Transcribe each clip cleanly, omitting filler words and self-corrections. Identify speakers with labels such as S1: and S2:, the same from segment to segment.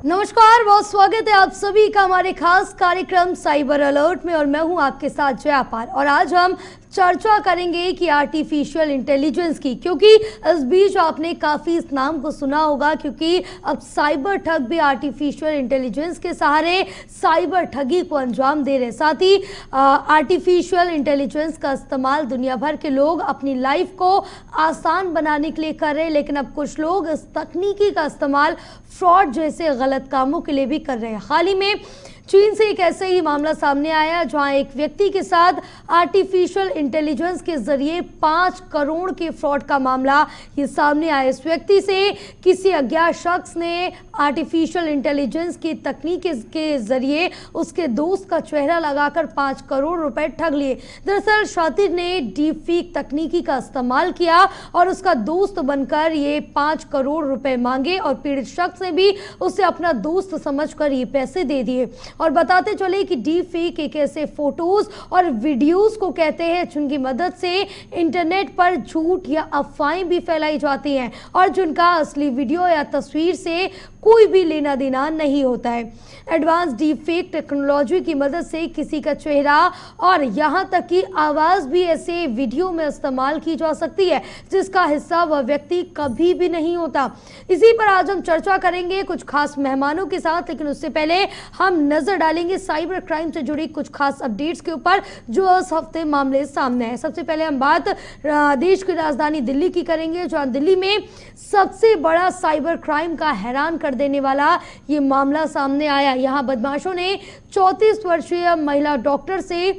S1: नमस्कार, बहुत स्वागत है आप सभी का हमारे खास कार्यक्रम साइबर अलर्ट में और मैं हूं आपके साथ जया पाल। और आज हम चर्चा करेंगे कि आर्टिफिशियल इंटेलिजेंस की, क्योंकि इस बीच आपने काफ़ी इस नाम को सुना होगा, क्योंकि अब साइबर ठग भी आर्टिफिशियल इंटेलिजेंस के सहारे साइबर ठगी को अंजाम दे रहे। साथ ही आर्टिफिशियल इंटेलिजेंस का इस्तेमाल दुनिया भर के लोग अपनी लाइफ को आसान बनाने के लिए कर रहे हैं, लेकिन अब कुछ लोग इस तकनीकी का इस्तेमाल फ्रॉड जैसे गलत कामों के लिए भी कर रहे हैं। हाल ही में चीन से एक ऐसे ही मामला सामने आया जहां एक व्यक्ति के साथ आर्टिफिशियल इंटेलिजेंस के जरिए 5 करोड़ के फ्रॉड का मामला ये सामने आया। इस व्यक्ति से किसी अज्ञात शख्स ने आर्टिफिशियल इंटेलिजेंस की तकनीक के जरिए उसके दोस्त का चेहरा लगाकर 5 करोड़ रुपए ठग लिए। दरअसल शातिर ने डीप फेक तकनीकी का इस्तेमाल किया और उसका दोस्त बनकर ये 5 करोड़ रुपए मांगे और पीड़ित शख्स ने भी उसे अपना दोस्त समझकर ये पैसे दे दिए। और बताते चले कि डीप फेक एक ऐसे फोटोज और वीडियोस को कहते हैं जिनकी मदद से इंटरनेट पर झूठ या अफवाहें भी फैलाई जाती हैं और जिनका असली वीडियो या तस्वीर से कोई भी लेना देना नहीं होता है। एडवांस डीप फेक टेक्नोलॉजी की मदद से किसी का चेहरा और यहाँ तक कि आवाज़ भी ऐसे वीडियो में इस्तेमाल की जा सकती है जिसका हिस्सा वह व्यक्ति कभी भी नहीं होता। इसी पर आज हम चर्चा करेंगे कुछ खास मेहमानों के साथ, लेकिन उससे पहले हम नजर डालेंगे साइबर क्राइम से जुड़ी कुछ खास अपडेट्स के ऊपर जो इस हफ्ते मामले सामने है। सबसे पहले हम बात देश की राजधानी दिल्ली की करेंगे, जहां दिल्ली में सबसे बड़ा साइबर क्राइम का हैरान कर देने वाला ये मामला सामने आया। यहां बदमाशों ने 34 वर्षीय महिला डॉक्टर से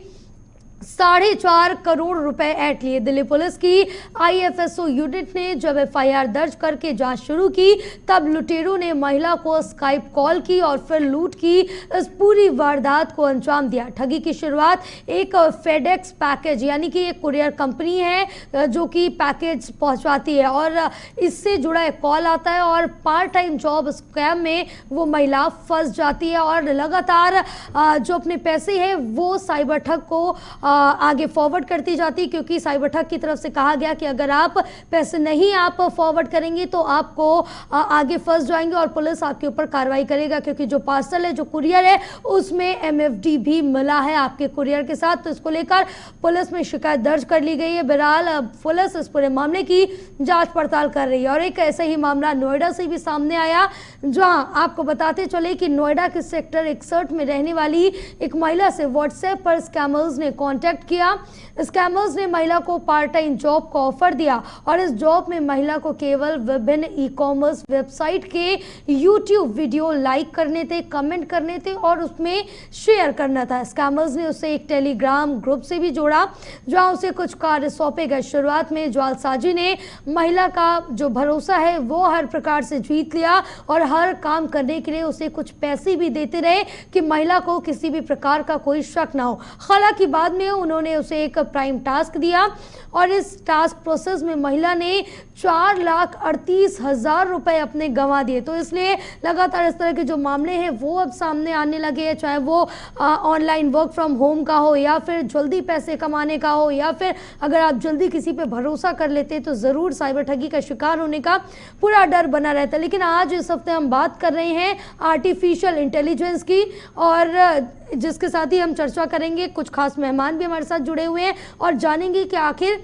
S1: 4.5 करोड़ रुपए ऐंठ लिए। दिल्ली पुलिस की आईएफएसओ यूनिट ने जब एफआईआर दर्ज करके जांच शुरू की तब लुटेरों ने महिला को स्काइप कॉल की और फिर लूट की इस पूरी वारदात को अंजाम दिया। ठगी की शुरुआत एक फेडेक्स पैकेज यानी कि एक कुरियर कंपनी है जो कि पैकेज पहुंचाती है और इससे जुड़ा एक कॉल आता है और पार्ट टाइम जॉब स्कैम में वो महिला फंस जाती है और लगातार जो अपने पैसे हैं वो साइबर ठग को आगे फॉरवर्ड करती जाती, क्योंकि साइबर ठग की तरफ से कहा गया कि अगर आप पैसे नहीं आप फॉरवर्ड करेंगे तो आपको आगे फंस जाएंगे और पुलिस आपके ऊपर कार्रवाई करेगा, क्योंकि जो पार्सल है जो कुरियर है उसमें एमएफडी भी मिला है आपके कुरियर के साथ। तो इसको लेकर पुलिस में शिकायत दर्ज कर ली गई है। बहरहाल पुलिस इस पूरे मामले की जांच पड़ताल कर रही है। और एक ऐसा ही मामला नोएडा से भी सामने आया, जहां आपको बताते चले कि नोएडा के सेक्टर 61 में रहने वाली एक महिला से व्हाट्सएप पर स्कैमर्स ने कॉन्टैक्ट किया। स्कैमर्स ने महिला को पार्ट टाइम जॉब का ऑफर दिया और इस जॉब में महिला को केवल विभिन्न ई कॉमर्स वेबसाइट के यूट्यूब वीडियो लाइक करने थे, कमेंट करने थे और उसमें शेयर करना था। स्कैमर्स ने उसे एक टेलीग्राम ग्रुप से भी जोड़ा जहां उसे कुछ कार्य सौंपे गए। शुरुआत में जालसाजी ने महिला का जो भरोसा है वो हर प्रकार से जीत लिया और हर काम करने के लिए उसे कुछ पैसे भी देते रहे कि महिला को किसी भी प्रकार का कोई शक ना हो। हालांकि बाद में उन्होंने उसे एक प्राइम टास्क दिया और इस टास्क प्रोसेस में महिला ने 4,38,000 रुपए अपने गंवा दिए। तो इसलिए लगातार इस तरह के जो मामले हैं वो अब सामने आने लगे हैं, चाहे वो ऑनलाइन वर्क फ्रॉम होम का हो या फिर जल्दी पैसे कमाने का हो या फिर अगर आप जल्दी किसी पे भरोसा कर लेते हैं तो ज़रूर साइबर ठगी का शिकार होने का पूरा डर बना रहता है। लेकिन आज इस हफ्ते हम बात कर रहे हैं आर्टिफिशियल इंटेलिजेंस की और जिसके साथ ही हम चर्चा करेंगे। कुछ खास मेहमान भी हमारे साथ जुड़े हुए हैं और जानेंगे कि आखिर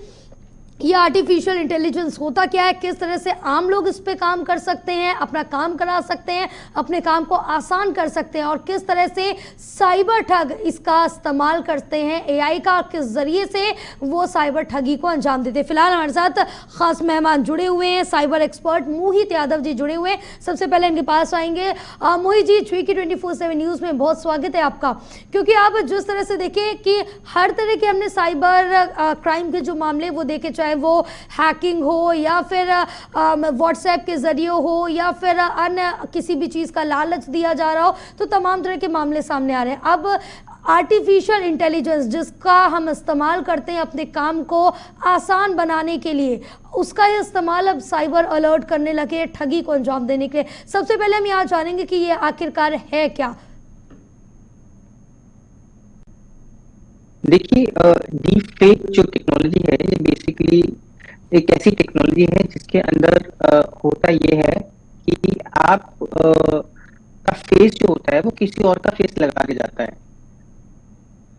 S1: ये आर्टिफिशियल इंटेलिजेंस होता क्या है, किस तरह से आम लोग इस पे काम कर सकते हैं, अपना काम करा सकते हैं, अपने काम को आसान कर सकते हैं और किस तरह से साइबर ठग इसका इस्तेमाल करते हैं एआई का, किस जरिए से वो साइबर ठगी को अंजाम देते हैं। फिलहाल हमारे साथ खास मेहमान जुड़े हुए हैं, साइबर एक्सपर्ट मोहित यादव जी जुड़े हुए हैं। सबसे पहले इनके पास आएंगे। मोहित जी, Tricky 24/7 न्यूज़ में बहुत स्वागत है आपका, क्योंकि आप जिस तरह से देखें कि हर तरह के हमने साइबर क्राइम के जो मामले वो देखे, चाहे वो हैकिंग हो या फिर व्हाट्सएप के जरिए हो या फिर अन्य किसी भी चीज़ का लालच दिया जा रहा हो, तो तमाम तरह के मामले सामने आ रहे हैं। अब आर्टिफिशियल इंटेलिजेंस जिसका हम इस्तेमाल करते हैं अपने काम को आसान बनाने के लिए, उसका ये इस्तेमाल अब साइबर अलर्ट करने लगे ठगी को अंजाम देने के लिए। सबसे पहले हम यहाँ जानेंगे कि ये आखिरकार है क्या।
S2: देखिए, डीप फेक जो टेक्नोलॉजी है ये बेसिकली एक ऐसी टेक्नोलॉजी है जिसके अंदर होता ये है कि आप का फेस जो होता है वो किसी और का फेस लगा के जाता है,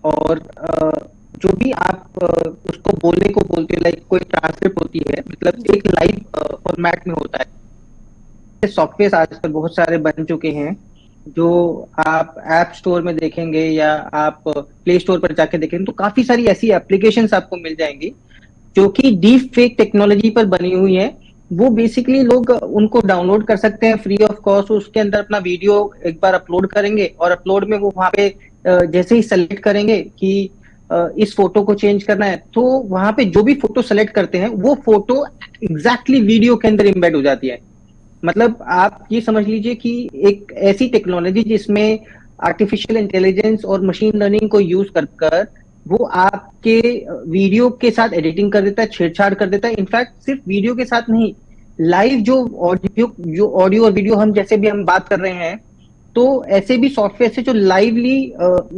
S2: और जो भी आप उसको बोलने को बोलते हो, लाइक कोई ट्रांसक्रिप्ट होती है, मतलब एक लाइव फॉर्मेट में होता है। सॉफ्टवेयर आजकल बहुत सारे बन चुके हैं जो आप ऐप स्टोर में देखेंगे या आप प्ले स्टोर पर जाके देखेंगे तो काफी सारी ऐसी एप्लीकेशंस आपको मिल जाएंगी जो कि डीप फेक टेक्नोलॉजी पर बनी हुई है। वो बेसिकली लोग उनको डाउनलोड कर सकते हैं फ्री ऑफ कॉस्ट, उसके अंदर अपना वीडियो एक बार अपलोड करेंगे और अपलोड में वो वहां पे जैसे ही सेलेक्ट करेंगे कि इस फोटो को चेंज करना है, तो वहां पे जो भी फोटो सेलेक्ट करते हैं वो फोटो एग्जैक्टली वीडियो के अंदर एम्बेड हो जाती है। मतलब आप ये समझ लीजिए कि एक ऐसी टेक्नोलॉजी जिसमें आर्टिफिशियल इंटेलिजेंस और मशीन लर्निंग को यूज कर वो आपके वीडियो के साथ एडिटिंग कर देता है, छेड़छाड़ कर देता है। इनफैक्ट सिर्फ वीडियो के साथ नहीं, लाइव जो ऑडियो और वीडियो हम जैसे भी हम बात कर रहे हैं, तो ऐसे भी सॉफ्टवेयर से जो लाइवली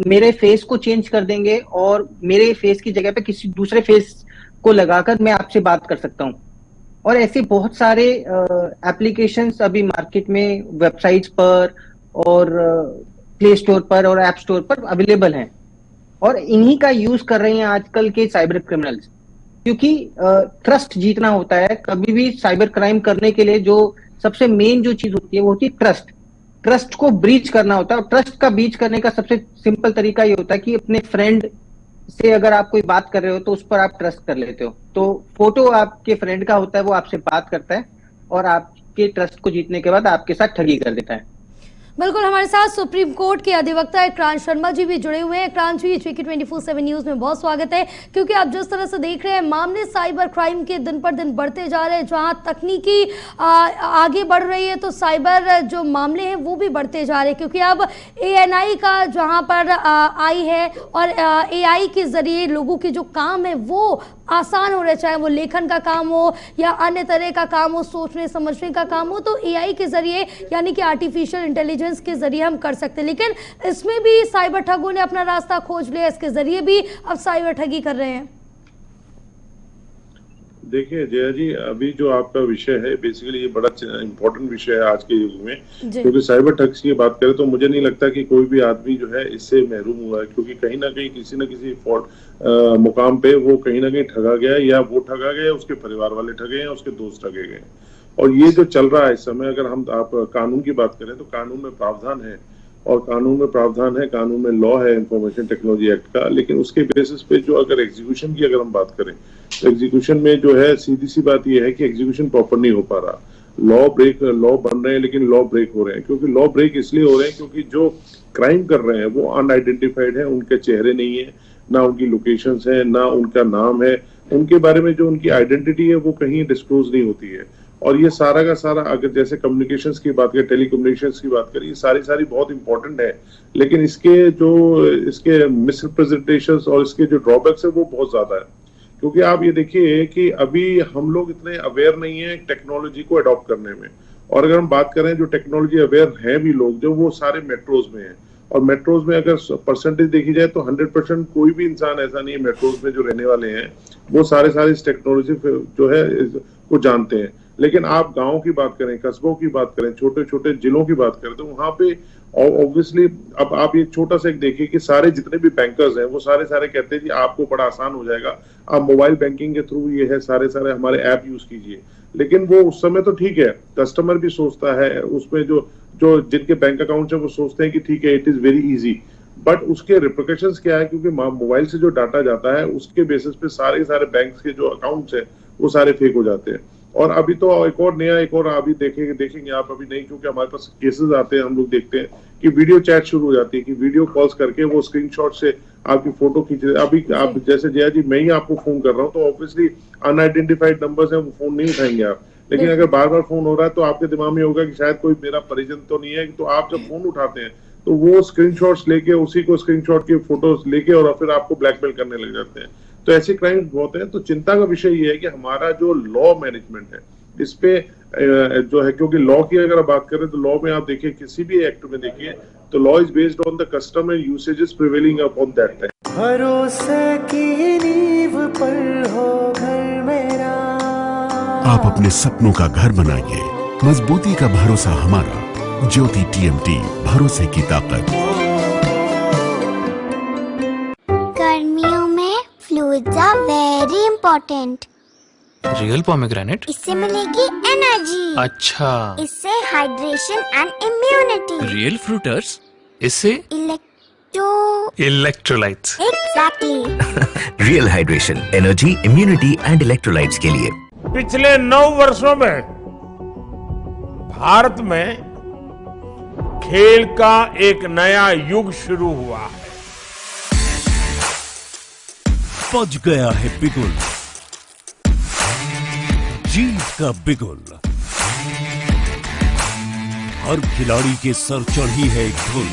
S2: मेरे फेस को चेंज कर देंगे और मेरे फेस की जगह पे किसी दूसरे फेस को लगाकर मैं आपसे बात कर सकता हूँ। और ऐसे बहुत सारे एप्लीकेशंस अभी मार्केट में वेबसाइट्स पर और प्ले स्टोर पर और ऐप स्टोर पर अवेलेबल हैं, और इन्हीं का यूज कर रहे हैं आजकल के साइबर क्रिमिनल्स। क्योंकि ट्रस्ट जीतना होता है। कभी भी साइबर क्राइम करने के लिए जो सबसे मेन जो चीज होती है वो होती है ट्रस्ट को ब्रीच करना होता है। और ट्रस्ट का ब्रीच करने का सबसे सिंपल तरीका ये होता है कि अपने फ्रेंड से अगर आप कोई बात कर रहे हो तो उस पर आप ट्रस्ट कर लेते हो। तो फोटो आपके फ्रेंड का होता है, वो आपसे बात करता है और आपके ट्रस्ट को जीतने के बाद आपके साथ ठगी कर देता है।
S1: बिल्कुल, हमारे साथ सुप्रीम कोर्ट के अधिवक्ता क्रांत शर्मा जी भी जुड़े हुए हैं। क्रांत जी, JK 24/7 न्यूज में बहुत स्वागत है। क्योंकि आप जिस तरह से देख रहे हैं, मामले साइबर क्राइम के दिन पर दिन बढ़ते जा रहे हैं। जहां तकनीकी आगे बढ़ रही है तो साइबर जो मामले हैं वो भी बढ़ते जा रहे हैं। क्योंकि अब ANI का जहां पर आई है और AI के जरिए लोगों के जो काम है वो आसान हो रहे, चाहे वो लेखन का काम हो या अन्य तरह का काम हो, सोचने समझने का काम हो, तो AI के जरिए यानी कि आर्टिफिशियल इंटेलिजेंस के जरिए हम कर सकते हैं। लेकिन इसमें भी साइबर ठगों ने अपना रास्ता खोज लिया, इसके जरिए भी अब साइबर ठगी कर रहे हैं।
S3: देखिए जया जी, अभी जो आपका विषय है बेसिकली ये बड़ा इम्पोर्टेंट विषय है आज के युग में, क्योंकि साइबर ठग्स की बात करें तो मुझे नहीं लगता कि कोई भी आदमी जो है इससे महरूम हुआ है। क्योंकि कहीं ना कहीं किसी न किसी मुकाम पे वो कहीं ना कहीं ठगा गया, या वो ठगा गया, उसके परिवार वाले ठगे हैं, उसके दोस्त ठगे गए। और ये जो चल रहा है इस समय, अगर हम आप कानून की बात करें तो कानून में प्रावधान है, और कानून में प्रावधान है, कानून में लॉ है इंफॉर्मेशन टेक्नोलॉजी एक्ट का। लेकिन उसके बेसिस पे जो अगर एग्जीक्यूशन की अगर हम बात करें तो एग्जीक्यूशन में जो है सीधी सी बात यह है कि एग्जीक्यूशन प्रॉपर नहीं हो पा रहा। लॉ बन रहे हैं लेकिन लॉ ब्रेक हो रहे हैं। क्योंकि लॉ ब्रेक इसलिए हो रहे हैं क्योंकि जो क्राइम कर रहे हैं वो अनआइडेंटिफाइड है, उनके चेहरे नहीं है, ना उनकी लोकेशंस है, ना उनका नाम है, उनके बारे में जो उनकी आइडेंटिटी है वो कहीं डिस्क्लोज नहीं होती है। और ये सारा का सारा, अगर जैसे कम्युनिकेशंस की बात करें, टेलीकम्युनिकेशंस की बात करें, ये सारी बहुत इंपॉर्टेंट है। लेकिन इसके मिसरिप्रेजेंटेशंस और इसके जो ड्रॉबैक्स है वो बहुत ज्यादा है। क्योंकि आप ये देखिए कि अभी हम लोग इतने अवेयर नहीं है टेक्नोलॉजी को अडॉप्ट करने में। और अगर हम बात करें जो टेक्नोलॉजी अवेयर हैं भी लोग, जो वो सारे मेट्रोज में है। और मेट्रोज में अगर परसेंटेज देखी जाए तो 100% कोई भी इंसान ऐसा नहीं है मेट्रोज में जो रहने वाले हैं वो सारे इस टेक्नोलॉजी जो है को जानते हैं। लेकिन आप गांव की बात करें, कस्बों की बात करें, छोटे छोटे जिलों की बात करें, तो वहां पे ऑब्वियसली अब आप ये छोटा सा एक देखिए कि सारे जितने भी बैंकर्स हैं वो सारे कहते हैं कि आपको बड़ा आसान हो जाएगा, आप मोबाइल बैंकिंग के थ्रू ये है सारे हमारे ऐप यूज कीजिए। लेकिन वो उस समय तो ठीक है, कस्टमर भी सोचता है उसमें जो जिनके बैंक अकाउंट है वो सोचते हैं कि ठीक है it is very easy, but उसके रिप्रिकॉशंस क्या है? क्योंकि मोबाइल से जो डाटा जाता है उसके बेसिस पे सारे बैंक्स के जो अकाउंट्स है वो सारे फेक हो जाते हैं। और अभी तो एक और अभी देखेंगे आप, अभी नहीं, क्योंकि हमारे पास केसेस आते हैं, हम लोग देखते हैं कि वीडियो चैट शुरू हो जाती है, कि वीडियो कॉल्स करके वो स्क्रीनशॉट से आपकी फोटो खींच रहे। अभी आप जैसे जया जी, मैं ही आपको फोन कर रहा हूँ तो ऑब्वियसली अनआइडेंटिफाइड नंबर्स है, वो फोन नहीं उठाएंगे आप। लेकिन अगर बार बार फोन हो रहा है तो आपके दिमाग में होगा कि शायद कोई मेरा परिजन तो नहीं है। तो आप जब फोन उठाते हैं तो वो स्क्रीनशॉट्स लेके, उसी को स्क्रीनशॉट की फोटोज लेके और फिर आपको ब्लैकमेल करने लग जाते हैं। तो ऐसे क्राइम्स बहुत हैं। तो चिंता का विषय ये है कि हमारा जो लॉ मैनेजमेंट है इस पे जो है, क्योंकि लॉ की अगर बात करें तो लॉ में आप देखिए, किसी भी एक्ट में देखिए तो law is based on the custom and usages prevailing upon that time.
S4: भरोसे की नींव पर हो घर मेरा।
S5: आप अपने सपनों का घर बनाइए, मजबूती का भरोसा हमारा ज्योति TMT, भरोसे की ताकत।
S6: गर्मियों में fluids are very important.
S7: Real pomegranate,
S6: इससे मिलेगी एनर्जी।
S7: अच्छा।
S6: इससे hydration and immunity.
S7: Real fruiters, इससे electrolytes.
S6: Exactly.
S8: Real hydration, energy, immunity and electrolytes के लिए।
S9: पिछले 9 वर्षों में भारत में खेल का एक नया युग शुरू हुआ है।
S5: बज गया है बिगुल, जीत का बिगुल। हर खिलाड़ी के सर चढ़ी है एक धुन।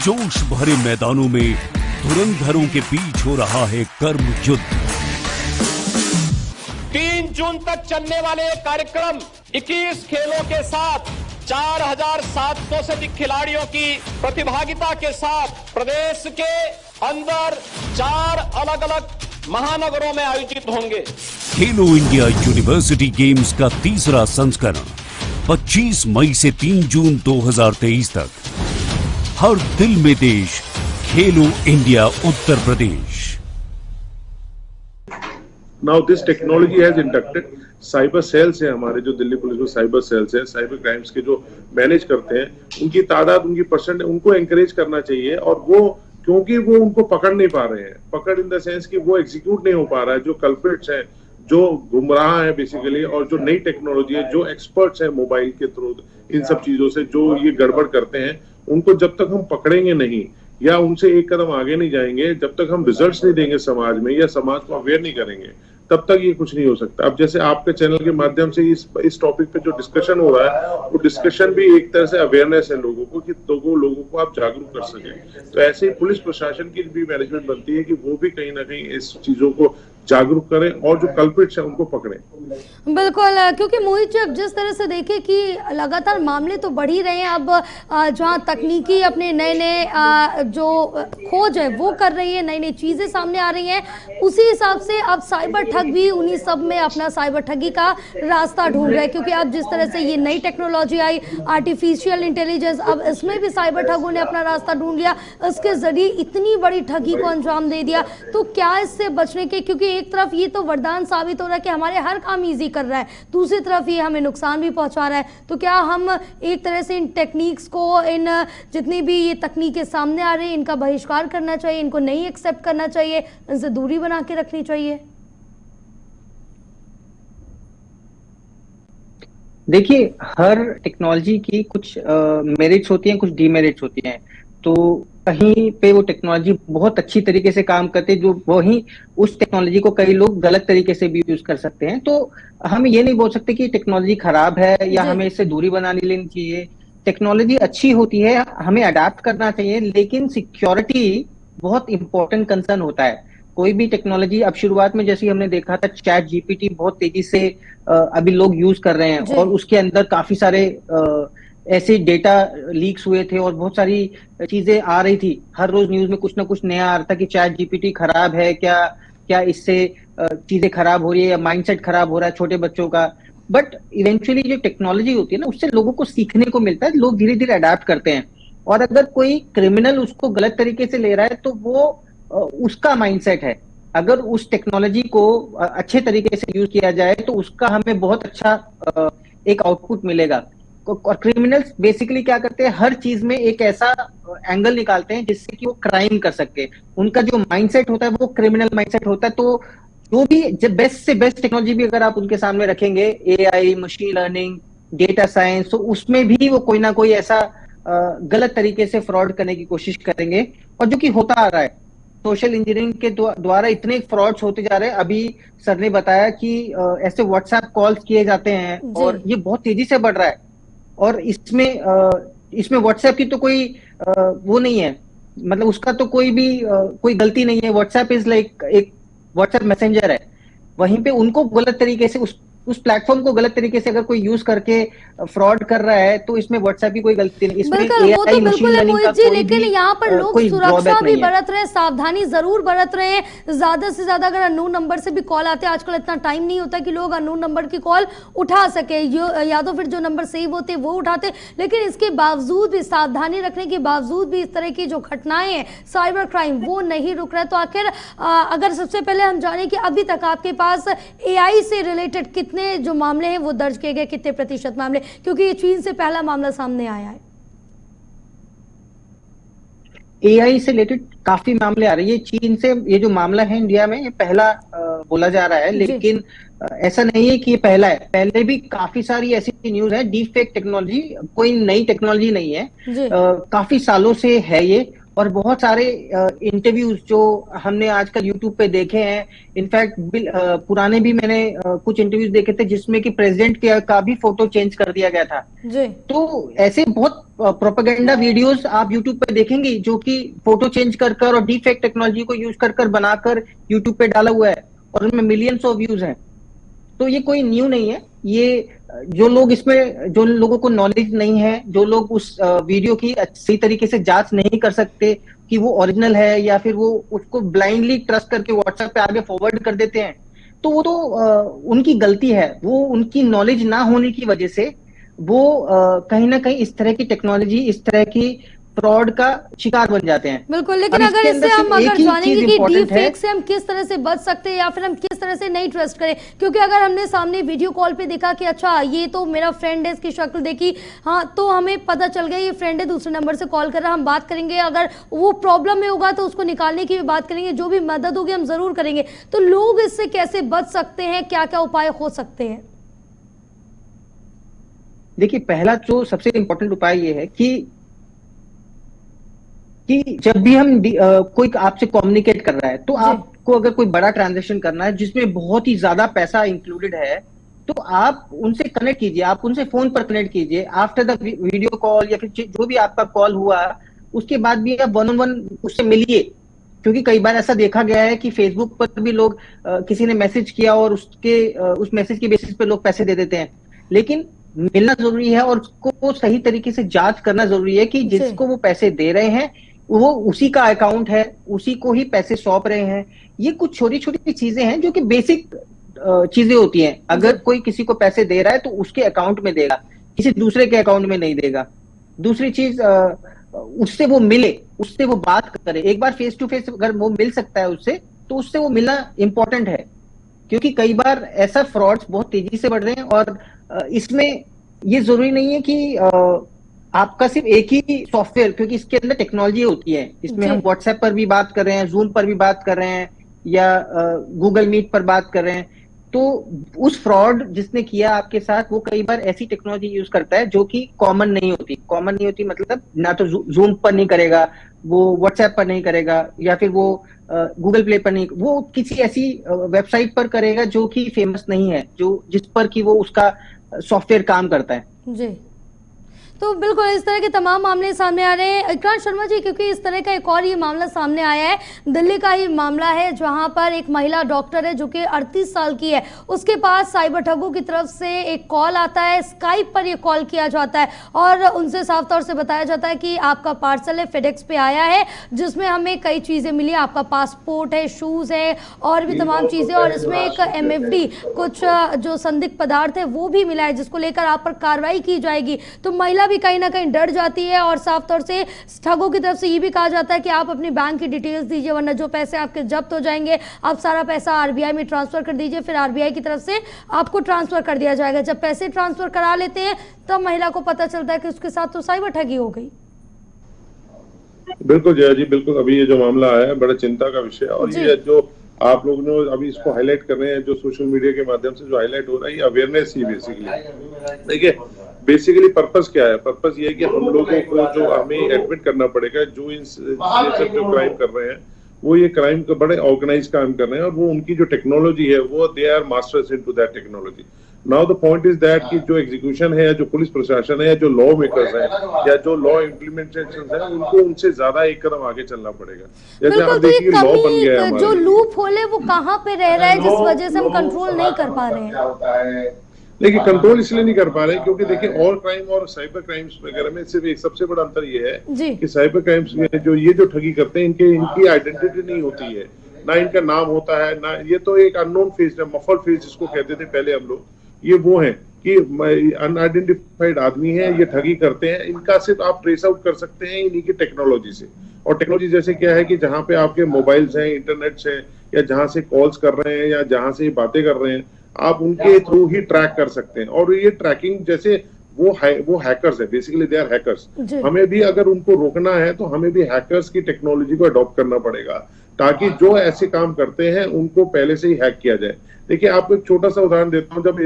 S5: जोश भरे मैदानों में धुरंधरों के बीच हो रहा है कर्म युद्ध।
S10: 3 जून तक चलने वाले कार्यक्रम 21 खेलों के साथ 4700 से अधिक खिलाड़ियों की प्रतिभागिता के साथ प्रदेश के अंदर 4 अलग अलग महानगरों में आयोजित होंगे।
S5: खेलो इंडिया यूनिवर्सिटी गेम्स का तीसरा संस्करण 25 मई से 3 जून 2023 तक। हर दिल में देश, Khelo India Uttar Pradesh.
S3: Now this technology has inducted cyber cells है हमारे, जो दिल्ली पुलिस में साइबर सेल्स है, साइबर क्राइम्स के जो मैनेज करते हैं, उनकी तादाद, उनकी परसेंट, उनको एनकरेज करना चाहिए। और वो क्योंकि वो उनको पकड़ नहीं पा रहे हैं, पकड़ इन द सेंस कि वो एग्जीक्यूट नहीं हो पा रहा है, जो कल्प्रिट्स हैं, जो गुमराह है बेसिकली, और जो नई टेक्नोलॉजी है, जो एक्सपर्ट्स हैं मोबाइल के थ्रू इन सब चीजों से जो ये गड़बड़ करते हैं, उनको जब तक हम पकड़ेंगे नहीं या उनसे एक कदम आगे नहीं जाएंगे, जब तक हम रिजल्ट्स नहीं देंगे समाज में या समाज को अवेयर नहीं करेंगे, तब तक ये कुछ नहीं हो सकता। अब जैसे आपके चैनल के माध्यम से इस टॉपिक पे जो डिस्कशन हो रहा है, वो डिस्कशन भी एक तरह से अवेयरनेस है लोगों को, कि लोगों को आप जागरूक कर सकें। तो ऐसे ही पुलिस प्रशासन की भी मैनेजमेंट बनती है कि वो भी कहीं ना कहीं इस चीजों को जागरूक करें और जो कल्प्रिट्स हैं उनको पकड़ें।
S1: बिल्कुल, क्योंकि मोहित जी, अब जिस तरह से देखें कि लगातार मामले तो बढ़ ही रहे हैं। अब जहां तकनीकी अपने नए नए जो खोज है वो कर रही है, नई नई चीज़ें सामने आ रही हैं, उसी हिसाब से अब साइबर ठग भी उन्हीं सब में अपना साइबर ठगी का रास्ता ढूंढ रहे हैं। क्योंकि अब जिस तरह से ये नई टेक्नोलॉजी आई, आर्टिफिशियल इंटेलिजेंस, अब इसमें भी साइबर ठगों ने अपना रास्ता ढूंढ लिया, इसके जरिए इतनी बड़ी ठगी को अंजाम दे दिया। तो क्या इससे बचने के, क्योंकि एक तरफ ये तो वरदान साबित हो रहा है कि हमारे हर काम इजी कर रहा है, दूसरी तरफ ये हमें नुकसान भी पहुंचा रहा है। तो क्या हम एक तरह से इन टेक्निक्स को, इन जितनी भी ये तकनीकें सामने आ रही है, इनका बहिष्कार करना चाहिए, इनको नहीं एक्सेप्ट करना चाहिए, इनसे दूरी बना के रखनी चाहिए?
S2: देखिए, हर टेक्नोलॉजी की कुछ मेरिट्स होती हैं, कुछ डीमेरिट्स होती हैं। तो कहीं पे वो टेक्नोलॉजी बहुत अच्छी तरीके से काम करते हैं, जो वहीं उस टेक्नोलॉजी को कई लोग गलत तरीके से भी यूज कर सकते हैं। तो हम ये नहीं बोल सकते कि टेक्नोलॉजी खराब है या हमें इससे दूरी बनानी लेनी चाहिए। टेक्नोलॉजी अच्छी होती है, हमें अडाप्ट करना चाहिए, लेकिन सिक्योरिटी बहुत इंपॉर्टेंट कंसर्न होता है। कोई भी टेक्नोलॉजी, अब शुरुआत में जैसे हमने देखा था, चैट जीपीटी बहुत तेजी से अभी लोग यूज कर रहे हैं, और उसके अंदर काफी सारे ऐसे डेटा लीक्स हुए थे और बहुत सारी चीजें आ रही थी। हर रोज न्यूज में कुछ ना कुछ नया आ रहा था कि चैट जीपीटी खराब है, क्या इससे चीजें खराब हो रही है या माइंडसेट खराब हो रहा है छोटे बच्चों का। बट इवेंचुअली जो टेक्नोलॉजी होती है ना, उससे लोगों को सीखने को मिलता है, लोग धीरे धीरे अडाप्ट करते हैं। और अगर कोई क्रिमिनल उसको गलत तरीके से ले रहा है तो वो उसका माइंडसेट है। अगर उस टेक्नोलॉजी को अच्छे तरीके से यूज किया जाए तो उसका हमें बहुत अच्छा एक आउटपुट मिलेगा। और क्रिमिनल्स बेसिकली क्या करते हैं, हर चीज में एक ऐसा एंगल निकालते हैं जिससे कि वो क्राइम कर सके। उनका जो माइंडसेट होता है वो क्रिमिनल माइंडसेट होता है। तो जो भी जब बेस्ट से बेस्ट टेक्नोलॉजी भी अगर आप उनके सामने रखेंगे, AI, machine learning, data science, तो उसमें भी वो कोई ना कोई ऐसा गलत तरीके से फ्रॉड करने की कोशिश करेंगे, और जो कि होता आ रहा है। सोशल इंजीनियरिंग के द्वारा इतने फ्रॉड्स होते जा रहे हैं। अभी सर ने बताया कि ऐसे व्हाट्सएप कॉल्स किए जाते हैं और ये बहुत तेजी से बढ़ रहा है। और इसमें व्हाट्सएप की तो कोई वो नहीं है, मतलब उसका तो कोई गलती नहीं है। व्हाट्सएप इज लाइक एक व्हाट्सएप मैसेंजर है, वहीं पे उनको गलत तरीके से उस प्लेटफॉर्म को गलत तरीके से अगर कोई यूज करके फ्रॉड कर रहा है तो इसमें व्हाट्सएप की कोई गलती नहीं, इसमें
S1: बिल्कुल, वो तो बिल्कुल है मोहित जी, लेकिन यहाँ पर लोग
S2: कोई
S1: सुरक्षा
S2: drawback
S1: भी
S2: नहीं है।
S1: बरत रहे हैं, सावधानी जरूर बरत रहे हैं। ज्यादा से ज्यादा अगर अननोन नंबर से भी कॉल आते हैं, आजकल इतना टाइम नहीं होता कि लोग अननोन नंबर की कॉल उठा सके, या तो फिर जो नंबर सेव होते हैं वो उठाते, लेकिन इसके बावजूद भी, सावधानी रखने के बावजूद भी इस तरह की जो घटनाएं हैं, साइबर क्राइम, वो नहीं रुक रहा है। तो आखिर अगर सबसे पहले हम जाने कि अभी तक आपके पास एआई से रिलेटेड कितने जो मामले हैं वो दर्ज किए गए, कितने प्रतिशत मामले, क्योंकि ये चीन से पहला मामला सामने आया है।
S2: एआई से रिलेटेड काफी मामले आ रहे हैं। चीन से ये जो मामला है इंडिया में, ये पहला बोला जा रहा है, लेकिन ऐसा नहीं है कि ये पहला है। पहले भी काफी सारी ऐसी न्यूज है। डीप फेक टेक्नोलॉजी कोई नई टेक्नोलॉजी नहीं है, काफी सालों से है ये। और बहुत सारे इंटरव्यूज जो हमने आजकल यूट्यूब पे देखे हैं, इनफैक्ट पुराने भी मैंने कुछ इंटरव्यूज देखे थे जिसमें कि प्रेसिडेंट का भी फोटो चेंज कर दिया गया था। तो ऐसे बहुत प्रोपेगेंडा वीडियोस आप यूट्यूब पे देखेंगे जो कि फोटो चेंज कर और डीप फेक टेक्नोलॉजी को यूज कर बनाकर यूट्यूब पे डाला हुआ है, और उनमें मिलियंस ऑफ व्यूज हैं। तो ये कोई न्यू नहीं है। ये जो लोग इसमें, जो लोगों को नॉलेज नहीं है, जो लोग उस वीडियो की सही तरीके से जांच नहीं कर सकते कि वो ओरिजिनल है, या फिर वो उसको ब्लाइंडली ट्रस्ट करके व्हाट्सएप पे आगे फॉरवर्ड कर देते हैं, तो वो तो उनकी गलती है। वो उनकी नॉलेज ना होने की वजह से वो कहीं ना कहीं इस तरह की टेक्नोलॉजी, इस तरह की फ्रॉड का शिकार बन जाते हैं।
S1: बिल्कुल, लेकिन अगर इससे हम अगर जानेंगे कि डीप फेक से हम किस तरह से बच सकते हैं, या फिर हम किस तरह से नहीं ट्रस्ट करें, क्योंकि अगर हमने सामने वीडियो कॉल पे देखा कि अच्छा ये तो मेरा फ्रेंड है, इसकी शक्ल देखी, हाँ, तो हमें पता चल गया ये फ्रेंड है, दूसरे नंबर से कॉल कर रहा, हम बात करेंगे, अगर वो प्रॉब्लम में होगा तो उसको निकालने की भी बात करेंगे, जो भी मदद होगी हम जरूर करेंगे। तो लोग इससे कैसे बच सकते हैं, क्या क्या उपाय हो सकते हैं?
S2: देखिए, पहला जो सबसे इम्पोर्टेंट उपाय ये है कि जब भी हम कोई आपसे कम्युनिकेट कर रहा है, तो आपको अगर कोई बड़ा ट्रांजैक्शन करना है जिसमें बहुत ही ज्यादा पैसा इंक्लूडेड है, तो आप उनसे कनेक्ट कीजिए, आप उनसे फोन पर कनेक्ट कीजिए आफ्टर द वीडियो कॉल, या फिर जो भी आपका कॉल हुआ उसके बाद भी आप 1-on-1 उससे मिलिए। क्योंकि कई बार ऐसा देखा गया है कि फेसबुक पर भी लोग किसी ने मैसेज किया और उस मैसेज के बेसिस पे लोग पैसे दे देते हैं, लेकिन मिलना जरूरी है और उसको सही तरीके से जांच करना जरूरी है कि जिसको वो पैसे दे रहे हैं वो उसी का अकाउंट है, उसी को ही पैसे सौंप रहे हैं। ये कुछ छोटी छोटी चीजें हैं जो कि बेसिक चीजें होती हैं। अगर कोई किसी को पैसे दे रहा है तो उसके अकाउंट में देगा, किसी दूसरे के अकाउंट में नहीं देगा। दूसरी चीज, उससे वो मिले, उससे वो बात करे। एक बार फेस टू फेस अगर वो मिल सकता है उससे, तो उससे वो मिलना इंपॉर्टेंट है, क्योंकि कई बार ऐसा फ्रॉड्स बहुत तेजी से बढ़ रहे हैं। और इसमें ये जरूरी नहीं है कि आपका सिर्फ एक ही सॉफ्टवेयर, क्योंकि इसके अंदर टेक्नोलॉजी होती है। इसमें हम व्हाट्सएप पर भी बात कर रहे हैं, जूम पर भी बात कर रहे हैं, या गूगल मीट पर बात कर रहे हैं। तो उस फ्रॉड जिसने किया आपके साथ, वो कई बार ऐसी टेक्नोलॉजी यूज करता है जो कि कॉमन नहीं होती। मतलब ना तो जूम पर नहीं करेगा, वो व्हाट्सएप पर नहीं करेगा, या फिर वो गूगल प्ले पर नहीं, वो किसी ऐसी वेबसाइट पर करेगा जो कि फेमस नहीं है, जिस पर कि वो उसका सॉफ्टवेयर काम करता है।
S1: जी, तो बिल्कुल इस तरह के तमाम मामले सामने आ रहे हैं। इकराम शर्मा जी, क्योंकि इस तरह का एक और ये मामला सामने आया है, दिल्ली का ही मामला है, जहां पर एक महिला डॉक्टर है जो कि 38 साल की है, उसके पास साइबर ठगों की तरफ से एक कॉल आता है, स्काइप पर ये कॉल किया जाता है और उनसे साफ तौर से बताया जाता है कि आपका पार्सल है, फेडेक्स पे आया है, जिसमें हमें कई चीज़ें मिली, आपका पासपोर्ट है, शूज़ है और भी तमाम चीज़ें, और इसमें एक MFD, कुछ जो संदिग्ध पदार्थ है वो भी मिला है, जिसको लेकर आप पर कार्रवाई की जाएगी। तो महिला भी कहीं ना कहीं डर जाती है और साफ तौर से ठगों की तरफ से ये भी कहा जाता है कि आप अपनी बैंक की डिटेल्स दीजिए, वरना जो पैसे आपके जब्त हो जाएंगे, आप सारा पैसा RBI में ट्रांसफर कर दीजिए, फिर RBI की तरफ से आपको ट्रांसफर कर दिया जाएगा। जब पैसे ट्रांसफर करा लेते हैं तब महिला को पता चलता है कि उसके साथ तो साइबर ठगी हो गई।
S3: बिल्कुल जया जी, बिल्कुल। अभी ये जो मामला आया है बड़ा चिंता का विषय है, और ये जो आप लोग ने अभी इसको हाईलाइट कर रहे हैं, जो सोशल मीडिया के माध्यम से जो हाईलाइट हो रहा है, ये अवेयरनेस ही बेसिकली। देखिए, बेसिकली पर्पस क्या है? पर्पस ये है कि हम लोगों को जो हमें एडमिट करना पड़ेगा, जो इन जो क्राइम कर रहे हैं वो ये क्राइम को बड़े ऑर्गेनाइज काम कर रहे हैं, और वो उनकी जो टेक्नोलॉजी है वो they are masters into that technology. Now the point is that कि जो एग्जीक्यूशन है, या जो पुलिस प्रशासन है, या जो लॉ मेकर्स हैं, या जो लॉ इम्प्लीमेंटेशन है, उनको उनसे ज्यादा एक कदम आगे चलना पड़ेगा। जैसे आप देखिए लॉ बन गया है,
S1: जो लूप होल है वो कहाँ पे रह रहा है जिस वजह से हम कंट्रोल नहीं कर पा रहे हैं?
S3: देखिए कंट्रोल इसलिए नहीं कर पा रहे क्योंकि देखिए और क्राइम और साइबर क्राइम्स वगैरह में सिर्फ एक सबसे बड़ा अंतर ये है कि साइबर क्राइम्स में जो ठगी करते हैं, इनकी आइडेंटिटी नहीं होती है, ना इनका नाम होता है, ना ये तो एक अननोन फेस है, मफल फेस जिसको कहते थे पहले हम लोग, ये वो है कि अनआइडेंटिफाइड आदमी है, ये ठगी करते हैं। इनका सिर्फ आप ट्रेस आउट कर सकते हैं इन्हीं की टेक्नोलॉजी से। और टेक्नोलॉजी जैसे क्या है कि जहाँ पे आपके मोबाइल्स हैं, इंटरनेट है, या जहाँ से कॉल्स कर रहे हैं, या जहाँ से बातें कर रहे हैं, आप उनके थ्रू ही ट्रैक कर सकते हैं। और ये ट्रैकिंग जैसे वो हैकर्स है, बेसिकली दे आर हैकर्स। हमें भी अगर उनको रोकना है तो हमें भी हैकर्स की टेक्नोलॉजी को अडॉप्ट करना पड़ेगा, ताकि जो ऐसे काम करते हैं उनको पहले से ही हैक किया जाए। देखिए आपको एक छोटा सा उदाहरण देता हूँ, जब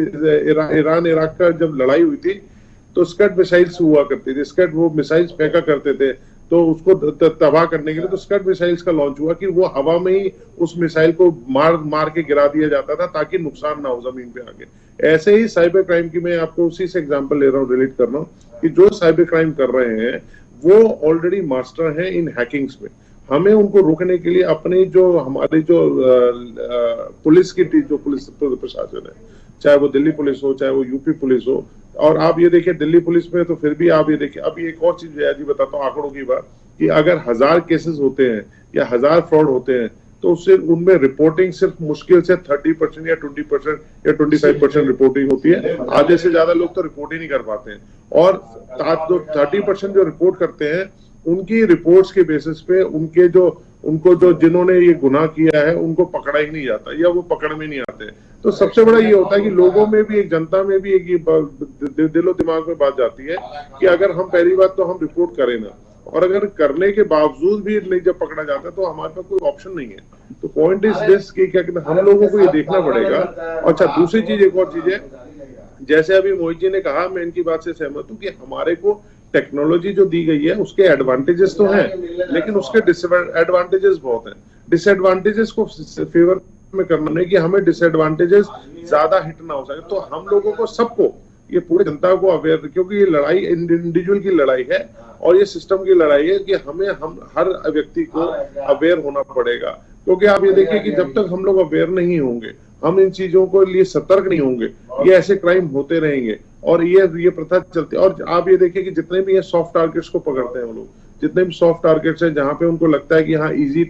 S3: ईरान इराक का जब लड़ाई हुई थी तो स्कड मिसाइल्स हुआ करती थी, स्कड वो मिसाइल्स फेंका करते थे, तो उसको तबाह करने के लिए तो स्कड मिसाइल्स का लॉन्च हुआ कि वो हवा में ही उस मिसाइल को मार के गिरा दिया जाता था ताकि नुकसान ना हो जमीन पे आके। ऐसे ही साइबर क्राइम की मैं आपको उसी से एग्जांपल ले रहा हूँ, रिलेट कर रहा हूँ कि जो साइबर क्राइम कर रहे हैं वो ऑलरेडी मास्टर हैं इन हैकिंग्स में। हमें उनको रोकने के लिए अपनी जो हमारी जो पुलिस की जो पुलिस प्रशासन है, चाहे वो दिल्ली पुलिस हो, चाहे वो यूपी पुलिस हो, और आप ये देखिए दिल्ली पुलिस में तो फिर भी आप ये देखिए, अभी एक और चीज जी बताता हूँ आंकड़ों की बात, कि अगर 1000 केसेस होते हैं या 1000 फ्रॉड होते हैं तो उससे उनमें रिपोर्टिंग सिर्फ मुश्किल से 30% या 20% या 25% रिपोर्टिंग होती है। आधे से ज्यादा लोग तो रिपोर्ट ही नहीं कर पाते हैं। और 30% जो रिपोर्ट करते हैं उनकी रिपोर्ट्स के बेसिस पे उनको जो जिन्होंने ये गुनाह किया है उनको पकड़ा ही नहीं जाता, या वो पकड़ में नहीं आते। तो सबसे बड़ा ये होता है कि लोगों में भी, एक जनता में भी एक दिलो दिमाग में बात जाती है कि अगर हम पहली बात तो हम रिपोर्ट करें ना, और अगर करने के बावजूद भी नहीं जब पकड़ा जाता है तो हमारे पास कोई ऑप्शन नहीं है। तो पॉइंट इज दिस कि क्या कहते हैं, हम लोगों को ये देखना पड़ेगा। अच्छा दूसरी चीज, एक और चीज है, जैसे अभी मोहित जी ने कहा, मैं इनकी बात से सहमत हूँ कि हमारे को टेक्नोलॉजी जो दी गई है उसके एडवांटेजेस तो हैं, लेकिन उसके डिसएडवांटेजेस बहुत हैं। डिसएडवांटेजेस को फेवर में करना नहीं कि हमें डिसएडवांटेजेस ज्यादा हिट ना हो सके। तो हम लोगों को, सबको, ये पूरी जनता को अवेयर, क्योंकि ये लड़ाई इंडिविजुअल की लड़ाई है और ये सिस्टम की लड़ाई है कि हम हर व्यक्ति को अवेयर होना पड़ेगा। क्योंकि आप ये देखिए कि जब तक हम लोग अवेयर नहीं होंगे, हम इन चीजों को लिए सतर्क नहीं होंगे, ये ऐसे क्राइम होते रहेंगे और ये प्रथा चलती है। और आप ये देखिए कि जितने भी ये सॉफ्ट टारगेट्स को पकड़ते हैं वो लोग, जितने भी सॉफ्ट टारगेट्स हैं जहां पे उनको लगता है कि हाँ इजी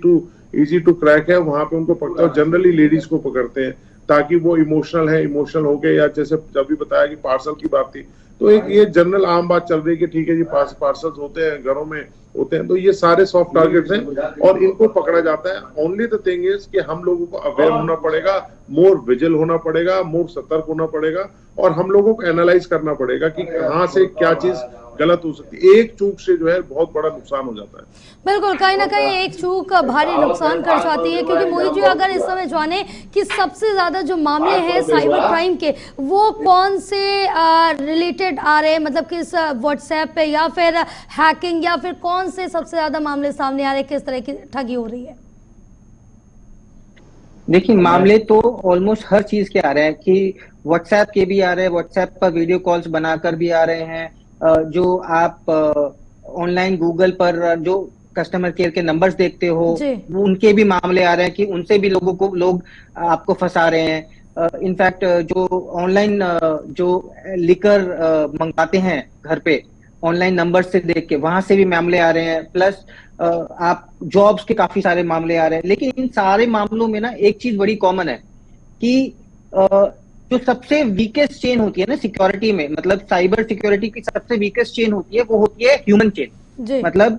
S3: टू क्रैक है, वहां पे उनको पकड़ते हैं। जनरली लेडीज को पकड़ते हैं ताकि वो इमोशनल हो गए, या जैसे जब भी बताया कि पार्सल की बात थी, तो एक ये जनरल आम बात चल रही है कि ठीक है जी पार्सल्स होते हैं, घरों में होते हैं, तो ये सारे सॉफ्ट टारगेट्स हैं और इनको पकड़ा जाता है। ओनली द थिंग इज कि हम लोगों को अवेयर होना पड़ेगा, मोर विजिल होना पड़ेगा, मोर सतर्क होना पड़ेगा, और हम लोगों को एनालाइज करना पड़ेगा कि कहाँ से क्या चीज गलत हो सकती है। एक चूक से जो है बहुत बड़ा नुकसान हो जाता है।
S1: बिल्कुल, कहीं ना कहीं एक चूक भारी नुकसान कर जाती है। क्योंकि मोहित जी, अगर इस समय जाने कि सबसे ज्यादा जो मामले हैं साइबर क्राइम के, वो कौन से रिलेटेड आ रहे हैं, मतलब किस व्हाट्सएप पे, या फिर हैकिंग, या फिर कौन से सबसे ज्यादा मामले सामने आ रहे हैं, किस तरह की ठगी हो रही है?
S2: देखिए मामले तो ऑलमोस्ट हर चीज के आ रहे हैं, कि व्हाट्सएप के भी आ रहे हैं, व्हाट्सएप पर वीडियो कॉल्स बनाकर भी आ रहे हैं, जो आप ऑनलाइन गूगल पर जो कस्टमर केयर के नंबर्स देखते हो उनके भी मामले आ रहे हैं कि उनसे भी लोग आपको फंसा रहे हैं। इनफैक्ट जो ऑनलाइन जो लिकर मंगाते हैं घर पे ऑनलाइन नंबर से देख के, वहां से भी मामले आ रहे हैं। प्लस आप जॉब्स के काफी सारे मामले आ रहे हैं। लेकिन इन सारे मामलों में ना एक चीज बड़ी कॉमन है कि जो सबसे वीकेस्ट चेन होती है ना सिक्योरिटी में, मतलब साइबर सिक्योरिटी की सबसे वीकेस्ट चेन होती है, वो होती है ह्यूमन चेन। मतलब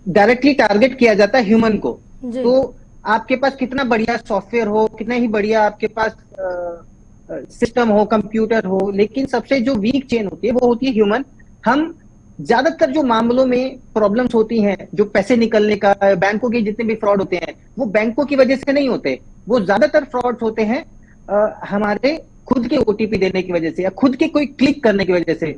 S2: डायरेक्टली टारगेट किया जाता है ह्यूमन को। तो आपके पास कितना बढ़िया सॉफ्टवेयर हो, कितना ही बढ़िया आपके पास सिस्टम हो, कंप्यूटर हो, लेकिन सबसे जो वीक चेन होती है वो होती है ह्यूमन। हम ज्यादातर जो मामलों में प्रॉब्लम्स होती हैं, जो पैसे निकलने का, बैंकों के जितने भी फ्रॉड होते हैं, वो बैंकों की वजह से नहीं होते, वो ज्यादातर फ्रॉड्स होते हैं हमारे खुद के ओटीपी देने की वजह से, या खुद के कोई क्लिक करने की वजह से,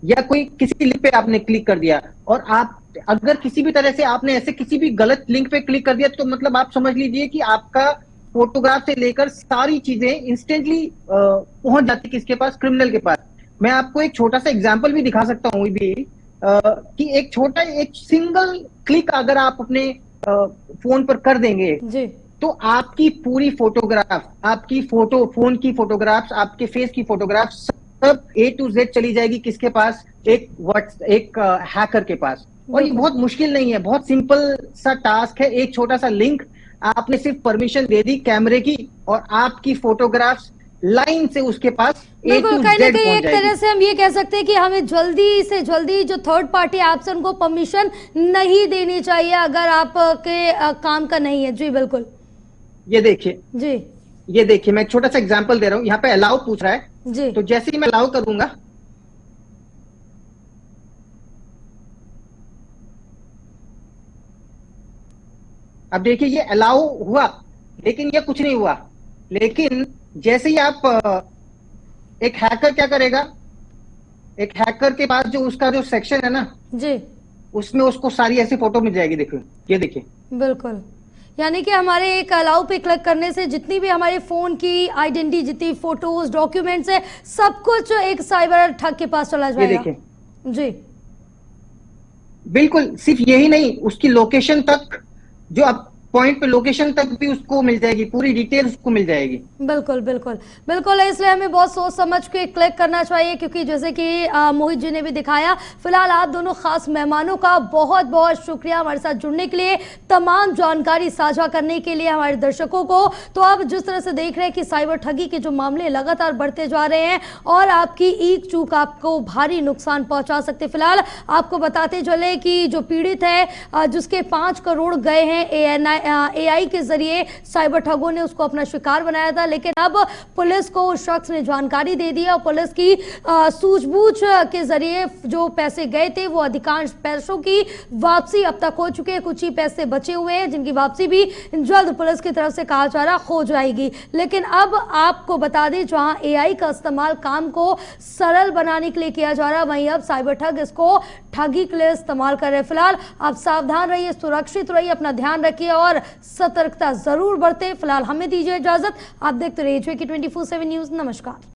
S2: या कोई किसी लिंक पे आपने क्लिक कर दिया, और आप अगर किसी भी तरह से आपने ऐसे किसी भी गलत लिंक पे क्लिक कर दिया तो मतलब आप समझ लीजिए कि आपका फोटोग्राफ से लेकर सारी चीजें इंस्टेंटली पहुंच जाती किसके पास, क्रिमिनल के पास। मैं आपको एक छोटा सा एग्जांपल भी दिखा सकता हूँ भी कि एक सिंगल क्लिक अगर आप अपने फोन पर कर देंगे
S1: जी,
S2: तो आपकी पूरी फोटोग्राफ, आपकी फोन की फोटोग्राफ्स, आपके फेस की फोटोग्राफ्स सब A to Z चली जाएगी किसके पास, एक हैकर के पास। और ये बहुत मुश्किल नहीं है, बहुत सिंपल सा टास्क है। एक छोटा सा लिंक, आपने सिर्फ परमिशन दे दी कैमरे की और आपकी फोटोग्राफ्स लाइन से उसके पास A to Z
S1: कहीं ना कहीं
S2: पहुंच
S1: एक तरह
S2: जाएगी।
S1: से हम ये कह सकते हैं कि हमें जल्दी से जल्दी जो थर्ड पार्टी ऐप्स हैं उनको परमिशन नहीं देनी चाहिए अगर आपके काम का नहीं है। जी बिल्कुल,
S2: ये देखिए,
S1: जी
S2: ये देखिए, मैं एक छोटा सा एग्जांपल दे रहा हूँ। यहाँ पे अलाउ पूछ रहा है,
S1: जी,
S2: तो जैसे ही मैं अलाउ करूंगा, अब देखिए ये अलाउ हुआ लेकिन ये कुछ नहीं हुआ। लेकिन जैसे ही आप एक हैकर क्या करेगा, एक हैकर के पास जो उसका जो सेक्शन है ना,
S1: जी
S2: उसमें उसको सारी ऐसी फोटो मिल जाएगी। देखो ये देखिए,
S1: बिल्कुल, यानी कि हमारे एक अलाउ पे क्लिक करने से जितनी भी हमारे फोन की आइडेंटिटी, जितनी फोटोज, डॉक्यूमेंट्स है, सब कुछ एक साइबर ठग के पास चला
S2: ये
S1: जाएगा।
S2: देखिए,
S1: जी
S2: बिल्कुल, सिर्फ यही नहीं, उसकी लोकेशन तक, जो आप पॉइंट पे लोकेशन तक भी उसको मिल जाएगी, पूरी डिटेल उसको मिल जाएगी।
S1: बिल्कुल बिल्कुल बिल्कुल, इसलिए हमें बहुत सोच समझ के क्लिक करना चाहिए, क्योंकि जैसे कि मोहित जी ने भी दिखाया। फिलहाल आप दोनों खास मेहमानों का बहुत बहुत शुक्रिया हमारे साथ जुड़ने के लिए, तमाम जानकारी साझा करने के लिए हमारे दर्शकों को। तो आप जिस तरह से देख रहे हैं कि साइबर ठगी के जो मामले लगातार बढ़ते जा रहे हैं और आपकी एक चूक आपको भारी नुकसान पहुंचा सकते। फिलहाल आपको बताते चले कि जो पीड़ित है, जिसके 5 करोड़ गए हैं AI के जरिए साइबर ठगों ने उसको अपना शिकार बनाया था, लेकिन अब पुलिस को उस शख्स ने जानकारी दे दी और पुलिस की सूझबूझ के जरिए जो पैसे गए थे वो अधिकांश पैसों की वापसी अब तक हो चुके हैं। कुछ ही पैसे बचे हुए हैं जिनकी वापसी भी जल्द पुलिस की तरफ से कहा जा रहा हो जाएगी। लेकिन अब आपको बता दें, जहां AI का इस्तेमाल काम को सरल बनाने के लिए किया जा रहा है, वहीं अब साइबर ठग इसको ठगी के लिए इस्तेमाल कर रहे हैं। फिलहाल आप सावधान रहिए, सुरक्षित रहिए, अपना ध्यान रखिए और सतर्कता जरूर बरतें। फिलहाल हमें दीजिए इजाजत। आप देखते रहिए HK24/7 न्यूज। नमस्कार।